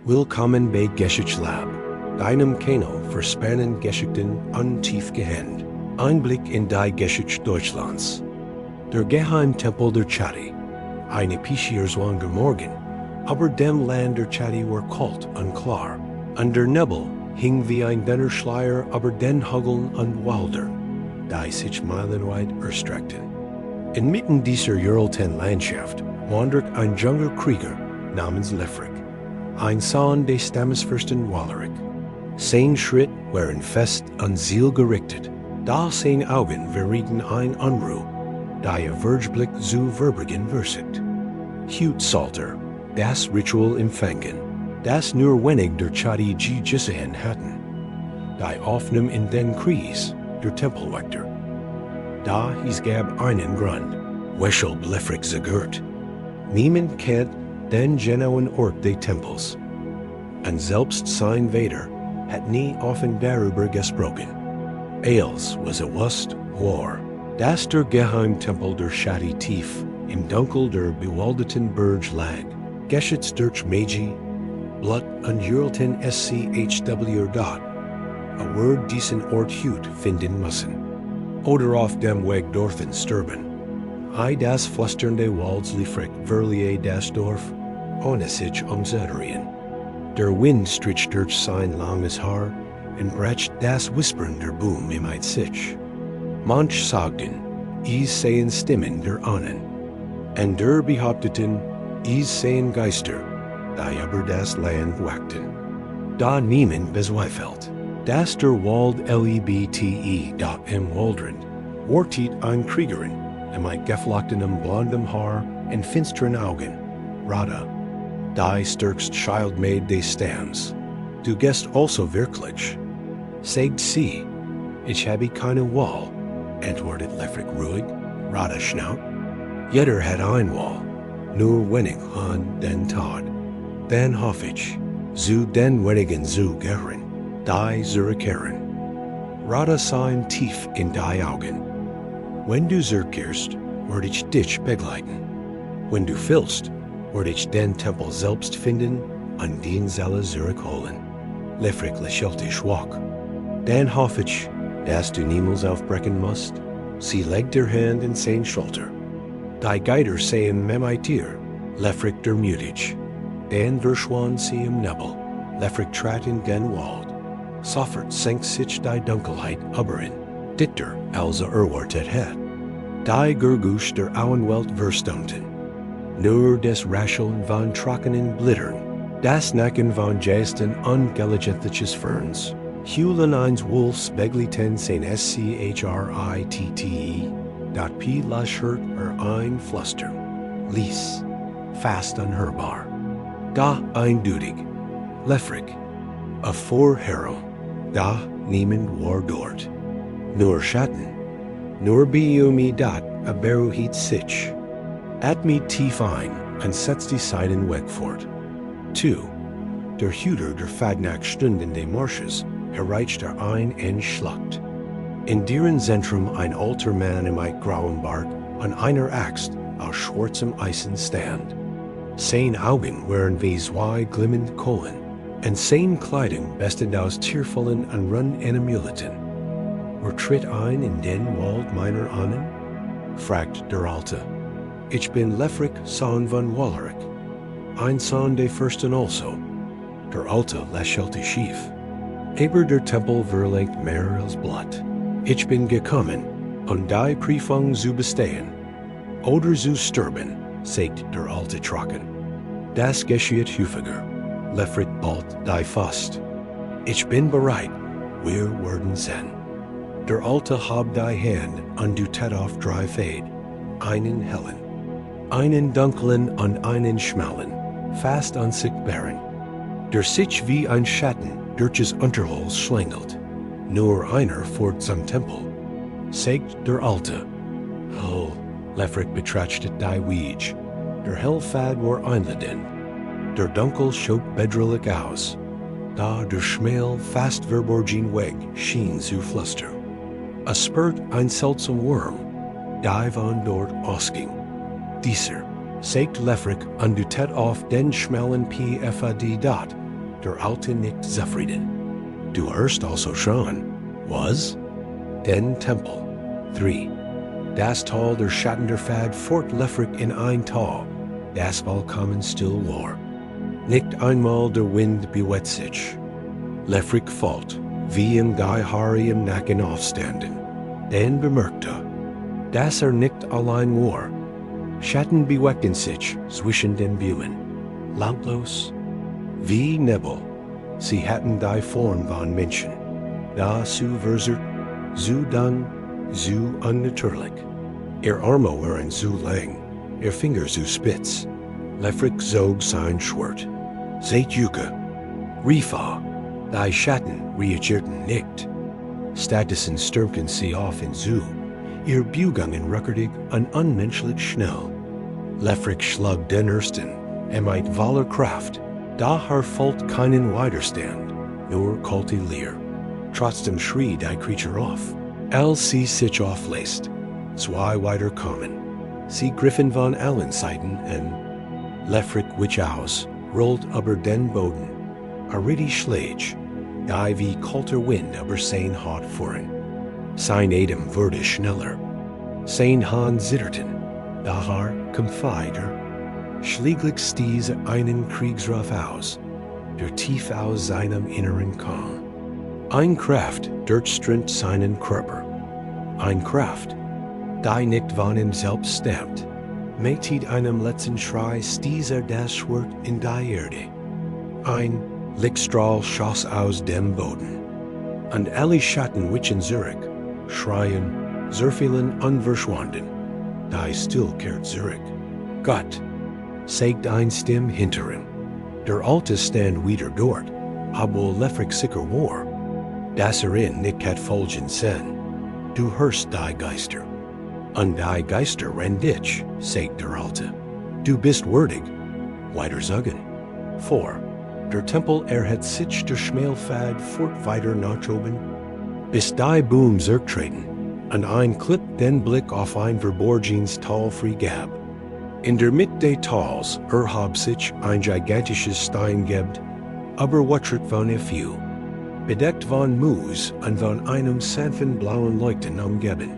Willkommen bei GESCHICHTELAB, deinem Kanal für spannende Geschichten und tief gehend. Einblick in die Geschichte Deutschlands. Der Geheimtempel der Chatti. Eine Pischierswanger Morgen, aber dem Land der Chatti war kalt und klar. Und der Nebel hing wie ein dünner Schleier über den Hügeln und Wäldern, die sich meilenweit erstreckten. Inmitten dieser uralten Landschaft wandert ein junger Krieger namens Leifrik, ein Sohn des Stammesfürsten Walerik. Sein Schritt waren fest und zielgerichtet, da sein Augen verrieten ein Unruh, da Vergeblick zu verbergen versucht. Salter, das Ritual empfangen, das nur wenig der Chatti gesehen hatten. Die Aufnahme in den Kreis, der Tempelwächter. Da es gab einen Grund, weshalb Leifrik zergört. Niemand kennt den genauen Ort des Tempels. Und selbst sein Vater hat nie offen darüber gesprochen. Als was wusst war, dass der Geheimtempel der Chatti tief im Dunkel der bewaldeten Berge lag, geschützt durch Magie, Blut und uralten SCHW dort, a Wort diesen Ort hüt finden müssen. Oder auf dem Weg dorthin sterben. Das flüsternde Walds Leifrik verlieh das Dorf, ohne sich umzudrehen. Der Wind stritcht durch sein langes Haar und brecht das Whispern der Boom im sich. Manch sagten, sehen Stimmen der Ahnen. Und der behaupteten, sehen Geister, die über das Land wachten. Da niemand bezweifelt, dass der Wald LEBTE da im Waldrand wartet ein Kriegerin, mit geflochtenem blondem Haar und finsteren Augen, Rada, die stärkst Childmaid des Stamms. Du gehst also wirklich. Sagt sie, ich habe keine Wahl, antwortet Leifrik ruhig, Rada schnaut. Jeder hat ein Wahl, nur wenig an den Tod. Dann hoffe ich, zu den wenigen zu gehören, die zurückkehren. Rada sah tief in die Augen. Wenn du zurückkehrst, werde ich dich begleiten. Wenn du willst, werde ich den Tempel selbst finden und den Säle zurückholen. Leifrik lächelte schwach. Dann hoffe ich, dass du niemals aufbrechen musst. Sie legt ihr Hand in seine Schulter. Die Geider sehen mit ihr, Leifrik der mutig. Dann verschwand sie im Nebel. Leifrik trat in den Wald. Sofort senkt sich die Dunkelheit über ihn, dichter als erwartet hat. Die Gurgusch der Auenwelt verstummten. Nur des Rascheln von trockenen Blittern, das Nacken von Geisten ungelegenheitliches Ferns, Hühlen eines Wolfs beglitten sein SCHRITTE, dat P laschert ein Flüstern, ließ, fast unhörbar. Da eindeutig, Leifrik, a Vorherrung, da niemand war dort. Nur Schatten, nur Biumi dat a Beruhit sich. Atmet tief ein und setzt die Seiten weg fort. 2. Der Hüter der Fadnacht-Stunden des Marsches erreicht ein und schlagt. In deren Zentrum ein alter Mann mit grauem Bart und einer Axt aus schwarzem Eisen stand. Seine Augen waren wie zwei glimmende Kohlen, und seine Kleidung bestand aus tiervollen und runden Amuletten. Wer tritt ein in den Wald meiner Ahnen? Fragt der Alte. Ich bin Leifrik, Sohn von Walerik, ein Sohn der Fürsten also. Der Alte lächelte schief. Aber der Tempel verlangt mehr als Blut. Ich bin gekommen, die Prüfung zu bestehen. Oder zu sterben, sagt der Alte trocken. Das geschieht häufiger. Leifrik bald die Faust. Ich bin bereit, wir werden sehen. Der Alte hob die Hand und du tat auf drei Fade, einen hellen, einen dunklen und einen schmalen, fast unsichtbaren. Der sich wie ein Schatten durch das Unterholz schlängelt. Nur einer fort zum Tempel. Sagt der Alte. Oh, Leifrik betrachtet die Wiege. Der Hellfad war einladen. Der Dunkel schaut bedrohlich aus. Da der schmal, fast verborgen Weg schien zu flüstern. Es spürt ein seltsam Wurm, die von dort ausging. Dieser, sagt Leifrik und du tat auf den schmalen PFAD dort, der alte nicht zufrieden. Du erst also schon, was? Den Tempel. 3. Das Tal der Schatten der Fad fort Lefrik in ein Tal, das vollkommen still war. Nicht einmal der Wind bewegt sich. Lefrik fällt, wie im Geihari im Nacken aufstanden. Den bemerkte, dass nicht allein war. Schatten bewegten sich zwischen den Bäumen, lautlos, wie Nebel. Sie hatten die Form von Menschen, da zu versert, zu lang, zu unnatürlich. Ihr Arme waren zu lang, ihr Finger zu spitz. Lefrik zog sein Schwert. Seht Juge, Rifa, die Schatten reagierten nicht. Stattdessen stürmten sie auf in zu, ihr Bugungen ruckertig und unmenschlich schnell. Lefrik schlug den ersten, mit voller Kraft, da folgt keinen Widerstand, nur kalte Leer. Trotzdem schrie die Creature auf, als sie sich auflässt. Zwei weiterkommen. Sie griffen von allen Seiten und Lefrik wich aus, rollt über den Boden. Richtig schläg, die wie kalter Wind über sein Haut fuhren. Sein Atem wurde schneller. Sein Hand zitterten, daher Kampfeider. Schläglich stieß einen Kriegsruf aus, der tief aus seinem Inneren kam. Ein Kraft durchströmt seinen Körper. Ein Kraft, die nicht von ihm selbst stammt. Mit einem letzten Schrei stieß das Schwert in die Erde. Ein Lichtstrahl schoss aus dem Boden. Und alle Schatten wichen zurück, schreien, zerfielen und verschwanden. Die still kehrt zurück. Gott, sagt ein Stimme hinter ihm. Der Alte stand wieder dort, obwohl Lefrik sicher war, dass ihn nicht hat folgen sehen. Du hörst die Geister. Und die Geister rennen dich, sagt der Alte. Du bist würdig. Weiter sagen. 4. Der Tempel hat sich der Schmelpfad fort weiter nach oben, bis die Boom zurücktreten, und ein Klipp den Blick auf ein verborgenes Tal frei gab. In der Mitte des Tals erhob sich ein gigantisches Stein gebt, überwuchert von Efeu, bedeckt von Moos und von einem sanften blauen Leuchten umgeben.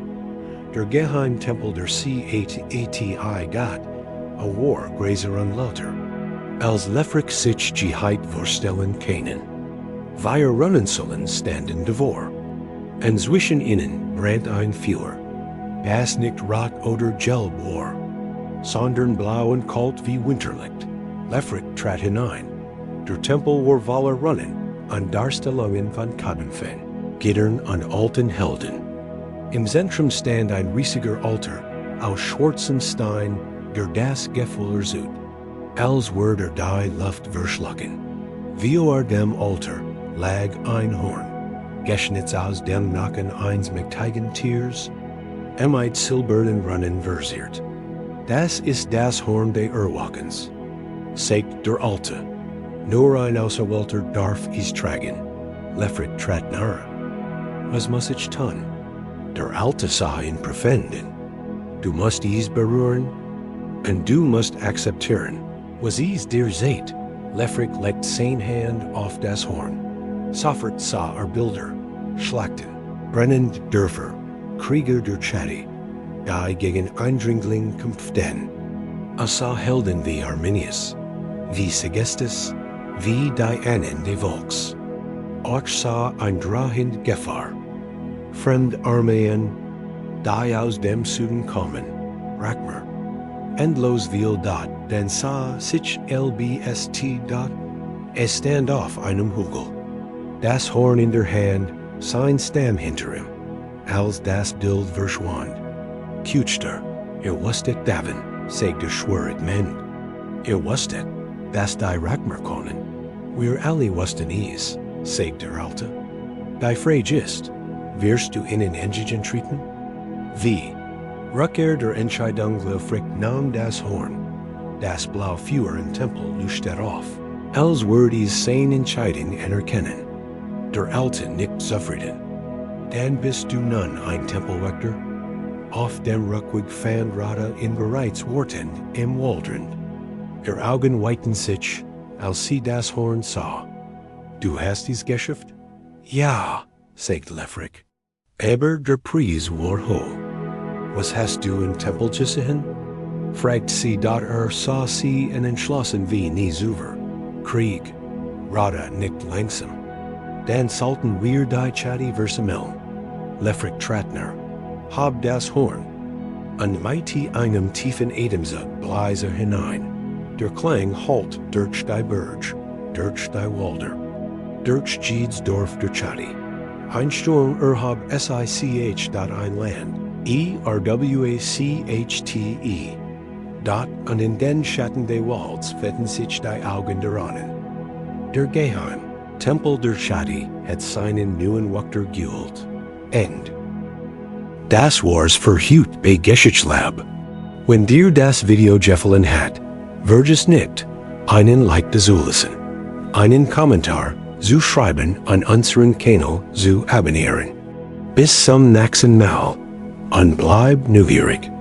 Der geheimen Tempel der Catti Gott, a war größer und lauter, als Lefrik sich Geheit vorstellen können. Wir runnen sollen standen davor, und zwischen ihnen brennt ein Feuer, das nicht rot oder gelb war, sondern blau und kalt wie Winterlicht. Lefrik trat hinein. Der Tempel war voller Runnen und Darstellungen von Kampfen, Gittern und alten Helden. Im Zentrum stand ein riesiger Altar aus schwarzem Stein, der das Gefühl erzeugt, als würde die Luft verschlucken. Wie über dem Altar lag ein Horn, geschnitzt aus dem Nacken eines mächtigen Tiers, mit silbernen Runnen versiert. Das ist das Horn des Erwachens, sagt der Alte. Nur ein Auserwählter darf es tragen. Lefrik trat nahe. Was muss ich tun? Der Alte sah ihn befremden. Du musst es berühren, und du musst akzeptieren, was es dir sagt. Lefrik legt seine Hand auf das Horn. Sofort sah Bilder, Schlachten, brennende Dörfer, Krieger der Chatti, die gegen Eindringling kämpften. Sah Helden wie Arminius, wie Segestes, wie die Ahnen des Volks. Auch sah ein drahend Gefahr, Fremdarmeen, die aus dem Süden kommen, Rachmer. Endlos viel dort, denn sah sich lbst dort, es stand auf einem Hügel. Das Horn in der Hand, sein Stamm hinter ihm, als das Bild verschwand. Kuchter, wusstet davon, sagt der schwörig Mann. Wusstet, dass die Rachmer kommen. Wir alle wussten es, sagt der Alte. Die Frage ist, wirst du ihnen entgegentreten? Wie? Rückkehr der Entscheidung Lefrik nahm das Horn. Das blaue Feuer im Tempel leuchtet auf, als würde es seine Entscheidung anerkennen. Der Alte nickt zufrieden. Dann bist du nun ein Tempelwächter. Auf dem Rückweg fand Rada in bereits wartend im Waldrand. Ihr Augen weiten sich, als sie das Horn sah. Du hast dies Geschäft? Ja, sagt Lefrik. Aber der Preis war hoch. Was hast du in Tempel gesehen? Fragt sie, sah sie en entschlossen wie nie zuver. Krieg. Rada nickt langsam. Dan salten wir die Chatti versammeln. Lefrik Tratner. Hab das Horn. An mighty einem tiefen Atemzug bläser hinein. Der Klang halt durch die Berg, durch die Wälder. Durch jedes Dorf der Chatti. Ein Sturm hab sich dat ein Land. ERWACHTE. Dort an in den Schatten des Walls fetten sich die Augen der Ahnen. Der geheim Tempel der Chatti hat seinen neuen Wachter geholt. End. Das war's für heute bei GESCHICHTELAB. Wenn dir das Video gefallen hat, vergiss nicht, einen Like zu lassen, einen Kommentar zu schreiben an unseren Kanal zu abonnieren. Bis zum nächsten Mal und bleib neugierig.